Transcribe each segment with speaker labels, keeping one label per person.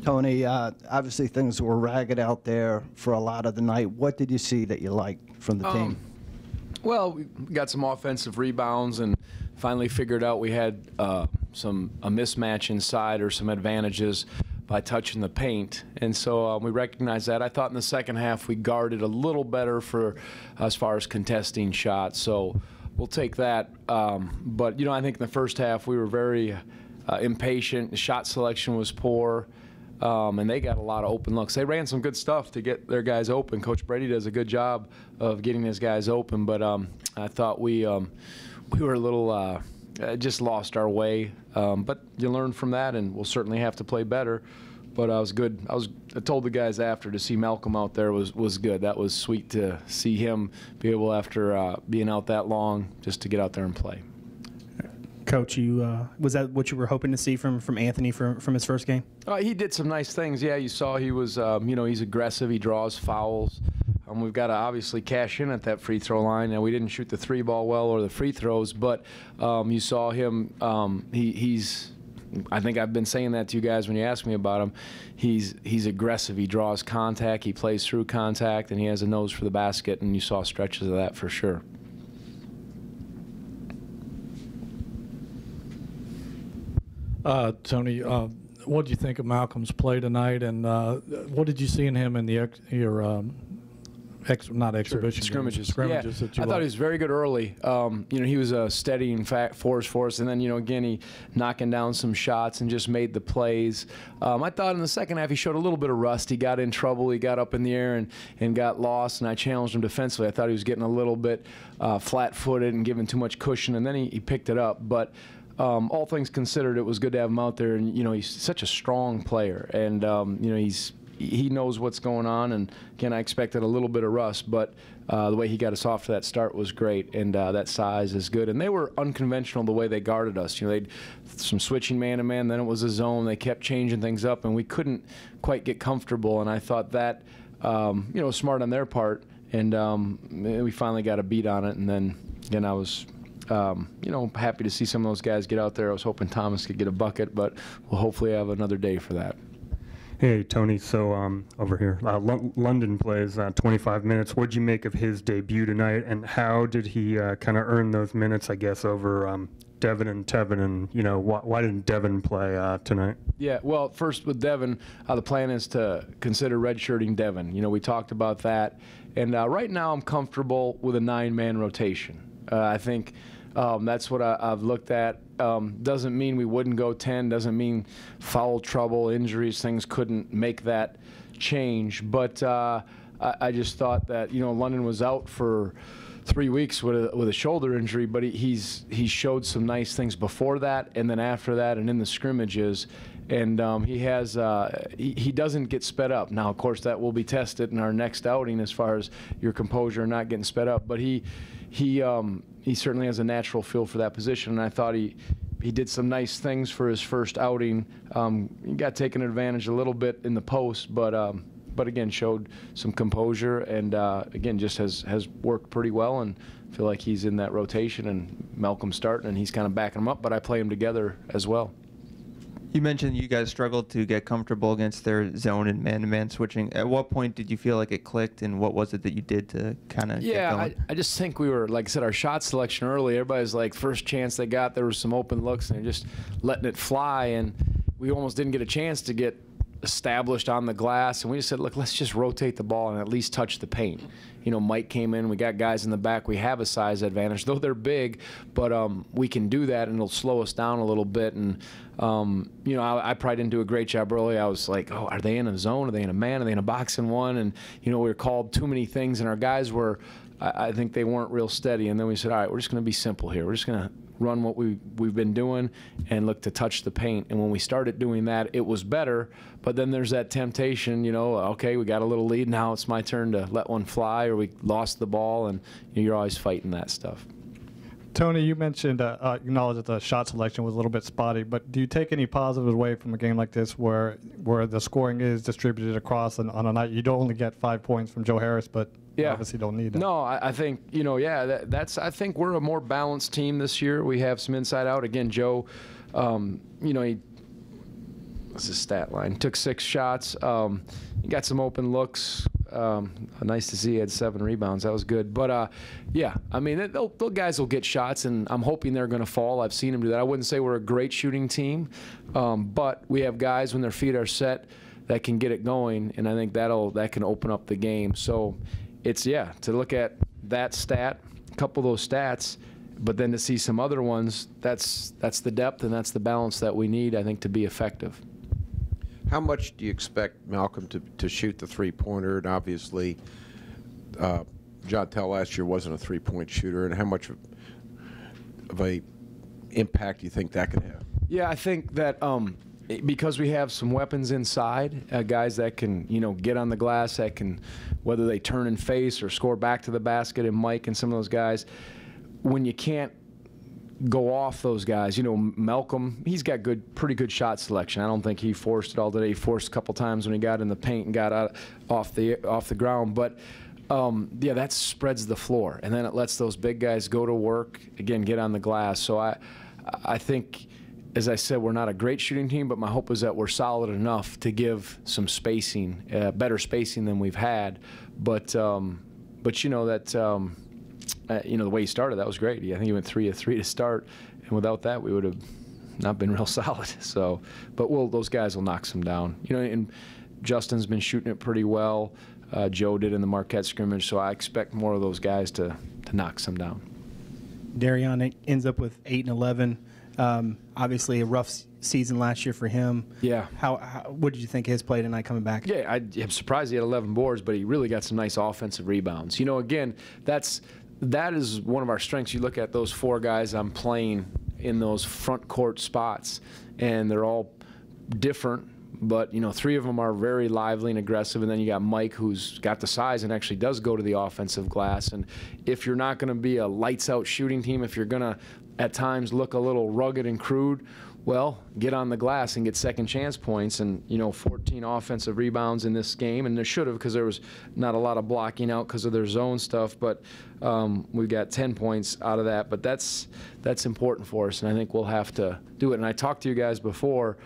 Speaker 1: Tony, obviously things were ragged out there for a lot of the night. What did you see that you liked from the team?
Speaker 2: Well, we got some offensive rebounds and finally figured out we had a mismatch inside or some advantages by touching the paint, and so we recognized that. I thought in the second half we guarded a little better for as far as contesting shots, so we'll take that. But I think in the first half we were very impatient. The shot selection was poor. And they got a lot of open looks. They ran some good stuff to get their guys open. Coach Brady does a good job of getting his guys open, but I thought we were a little just lost our way. But you learn from that, and we'll certainly have to play better. But I was good. I told the guys after to see Malcolm out there was good. That was sweet to see him be able, after being out that long, just to get out there and play.
Speaker 3: Coach, was that what you were hoping to see from Anthony from his first game?
Speaker 2: He did some nice things. Yeah, you saw he was, he's aggressive. He draws fouls. We've got to obviously cash in at that free throw line. Now, we didn't shoot the three ball well or the free throws, but you saw him. He's. I think I've been saying that to you guys when you ask me about him. He's aggressive. He draws contact. He plays through contact, and he has a nose for the basket. And you saw stretches of that for sure.
Speaker 4: Tony, what did you think of Malcolm's play tonight, and what did you see in him in your not exhibition
Speaker 2: scrimmages?
Speaker 4: Scrimmages
Speaker 2: yeah,
Speaker 4: that you
Speaker 2: I thought he was very good early. He was a steadying force for us, and then again he knocking down some shots and just made the plays. I thought in the second half he showed a little bit of rust. He got in trouble. He got up in the air and got lost, and I challenged him defensively. I thought he was getting a little bit flat-footed and giving too much cushion, and then he picked it up. But all things considered, it was good to have him out there, and he's such a strong player, and he knows what's going on. And again, I expected a little bit of rust, but the way he got us off to that start was great, and that size is good. And they were unconventional the way they guarded us. They'd some switching man-to-man, then it was a zone. They kept changing things up, and we couldn't quite get comfortable. And I thought that was smart on their part, and we finally got a beat on it. And then again, I was happy to see some of those guys get out there. I was hoping Thomas could get a bucket, but we'll hopefully have another day for that.
Speaker 5: Hey, Tony, so over here, London plays 25 minutes. What did you make of his debut tonight, and how did he kind of earn those minutes, I guess, over Devin and Tevin, and why didn't Devin play tonight?
Speaker 2: Yeah, well, first with Devin, the plan is to consider redshirting Devin. We talked about that, and right now I'm comfortable with a 9-man rotation. I think that's what I've looked at. Doesn't mean we wouldn't go 10, doesn't mean foul trouble, injuries, things couldn't make that change. But I just thought that, London was out for 3 weeks with a shoulder injury, but he showed some nice things before that and then after that and in the scrimmages. And he doesn't get sped up. Now, of course, that will be tested in our next outing as far as your composure and not getting sped up. But he certainly has a natural feel for that position, and I thought he did some nice things for his first outing. He got taken advantage a little bit in the post, but again showed some composure, and again just has worked pretty well, and I feel like he's in that rotation, and Malcolm's starting, and he's kind of backing him up, but I play him together as well.
Speaker 6: You mentioned you guys struggled to get comfortable against their zone and man-to-man switching. At what point did you feel like it clicked, and what was it that you did to kind of get going?
Speaker 2: I just think we were, like I said, our shot selection early, everybody's like, first chance they got, there was some open looks, and they're just letting it fly, and we almost didn't get a chance to get established on the glass, and we just said, look, let's just rotate the ball and at least touch the paint. Mike came in, we got guys in the back, we have a size advantage, though they're big, but we can do that, and it'll slow us down a little bit. And I probably didn't do a great job early. I was like, oh, are they in a zone? Are they in a man? Are they in a box and one? And we were called too many things, and our guys were, I think they weren't real steady. And then we said, all right, we're just going to be simple here. We're just going to run what we've been doing and look to touch the paint. And when we started doing that, it was better. But then there's that temptation, okay, we got a little lead, now it's my turn to let one fly, or we lost the ball, and you're always fighting that stuff.
Speaker 7: Tony, you mentioned, acknowledged that the shot selection was a little bit spotty, but do you take any positives away from a game like this where the scoring is distributed across on a night? You don't only get 5 points from Joe Harris, but obviously don't need that.
Speaker 2: No, I think, I think we're a more balanced team this year. We have some inside out. Again, Joe, he what's his stat line? Took 6 shots. He got some open looks. Nice to see he had 7 rebounds. That was good. But, yeah, I mean, those guys will get shots, and I'm hoping they're going to fall. I've seen them do that. I wouldn't say we're a great shooting team, but we have guys when their feet are set that can get it going, and I think that can open up the game. So it's, yeah, to look at that stat, a couple of those stats, but then to see some other ones, that's the depth and that's the balance that we need, I think, to be effective.
Speaker 8: How much do you expect Malcolm to shoot the three-pointer? And obviously, John Tell last year wasn't a three-point shooter. And how much of a impact do you think that could have?
Speaker 2: Yeah, I think that because we have some weapons inside, guys that can, get on the glass, that can, whether they turn and face or score back to the basket, and Mike and some of those guys, when you can't go off those guys, Malcolm, he's got pretty good shot selection. I don't think he forced it all today. He forced a couple times when he got in the paint and got out off the ground. But yeah, that spreads the floor, and then it lets those big guys go to work again, get on the glass. So I think, as I said, we're not a great shooting team, but my hope is that we're solid enough to give some spacing, better spacing than we've had. But the way he started, that was great. I think he went 3 of 3 to start, and without that, we would have not been real solid. So, but those guys will knock some down. And Justin's been shooting it pretty well. Joe did in the Marquette scrimmage, so I expect more of those guys to knock some down.
Speaker 3: Darion ends up with 8 and 11. Obviously, a rough season last year for him.
Speaker 2: Yeah.
Speaker 3: What did you think of his play tonight coming back?
Speaker 2: Yeah, I'm surprised he had 11 boards, but he really got some nice offensive rebounds. Again, that is one of our strengths. You look at those 4 guys I'm playing in those front court spots, and they're all different, but 3 of them are very lively and aggressive, and then you got Mike, who's got the size and actually does go to the offensive glass. And if you're not going to be a lights-out shooting team, if you're going to at times look a little rugged and crude, well, get on the glass and get second chance points. And 14 offensive rebounds in this game, and there should have, because there was not a lot of blocking out because of their zone stuff, but we got 10 points out of that. But that's important for us, and I think we'll have to do it. And I talked to you guys before,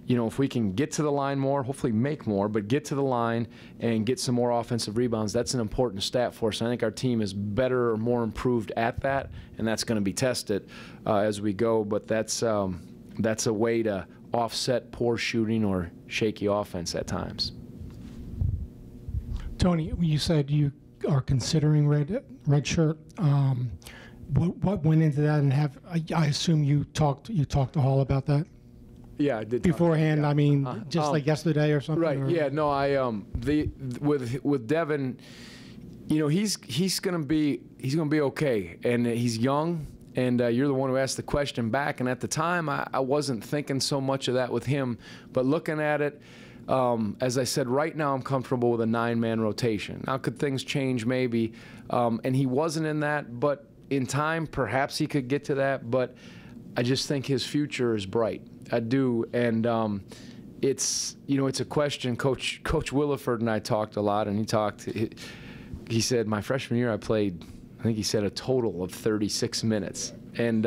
Speaker 2: if we can get to the line more, hopefully make more, but get to the line and get some more offensive rebounds, that's an important stat for us. And I think our team is better or more improved at that, and that's going to be tested as we go. But that's a way to offset poor shooting or shaky offense at times.
Speaker 9: Tony, you said you are considering red shirt. What went into that, and I assume you talked to Hall about that?
Speaker 2: Yeah, I did
Speaker 9: beforehand.
Speaker 2: Yeah.
Speaker 9: I mean, just like yesterday or something.
Speaker 2: Right.
Speaker 9: Or?
Speaker 2: Yeah. No. With Devin, he's gonna be okay, and he's young. And you're the one who asked the question back. And at the time, I wasn't thinking so much of that with him. But looking at it, as I said, right now I'm comfortable with a 9-man rotation. Now, could things change? Maybe. And he wasn't in that. But in time, perhaps he could get to that. But I just think his future is bright. I do. And it's a question. Coach Williford and I talked a lot. And he said, my freshman year I played, I think he said, a total of 36 minutes. And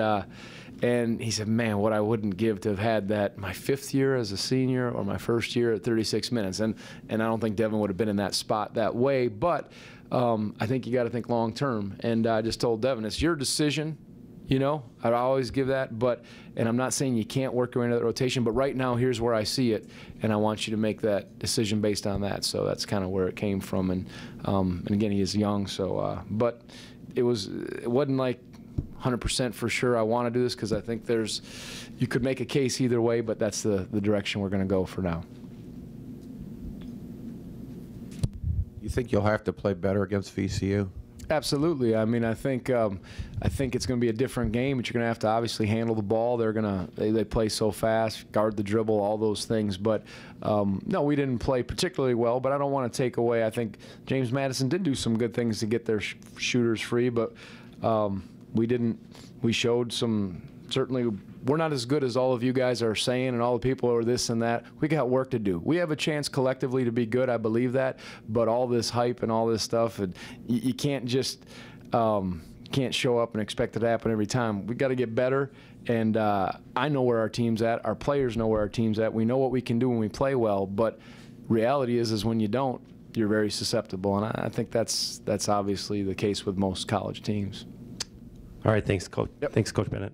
Speaker 2: he said, man, what I wouldn't give to have had that my 5th year as a senior or my 1st year at 36 minutes. And I don't think Devin would have been in that spot that way. But I think you got to think long term. And I just told Devin, it's your decision. I'd always give that. And I'm not saying you can't work your way into that rotation, but right now here's where I see it, and I want you to make that decision based on that. So that's kind of where it came from. And again, he is young, so but it wasn't like 100% for sure I want to do this, because I think you could make a case either way, but that's the direction we're going to go for now.
Speaker 8: You think you'll have to play better against VCU?
Speaker 2: Absolutely. I mean, I think it's going to be a different game, but you're going to have to obviously handle the ball. They play so fast, guard the dribble, all those things. But no, we didn't play particularly well. But I don't want to take away. I think James Madison did do some good things to get their shooters free, but we didn't. We showed some. Certainly, we're not as good as all of you guys are saying, and all the people are this and that. We got work to do. We have a chance collectively to be good. I believe that. But all this hype and all this stuff, and you can't just can't show up and expect it to happen every time. We got to get better, And I know where our team's at. Our players know where our team's at. We know what we can do when we play well. But reality is when you don't, you're very susceptible. And I think that's obviously the case with most college teams.
Speaker 10: All right, thanks, Coach.
Speaker 2: Yep.
Speaker 10: Thanks, Coach Bennett.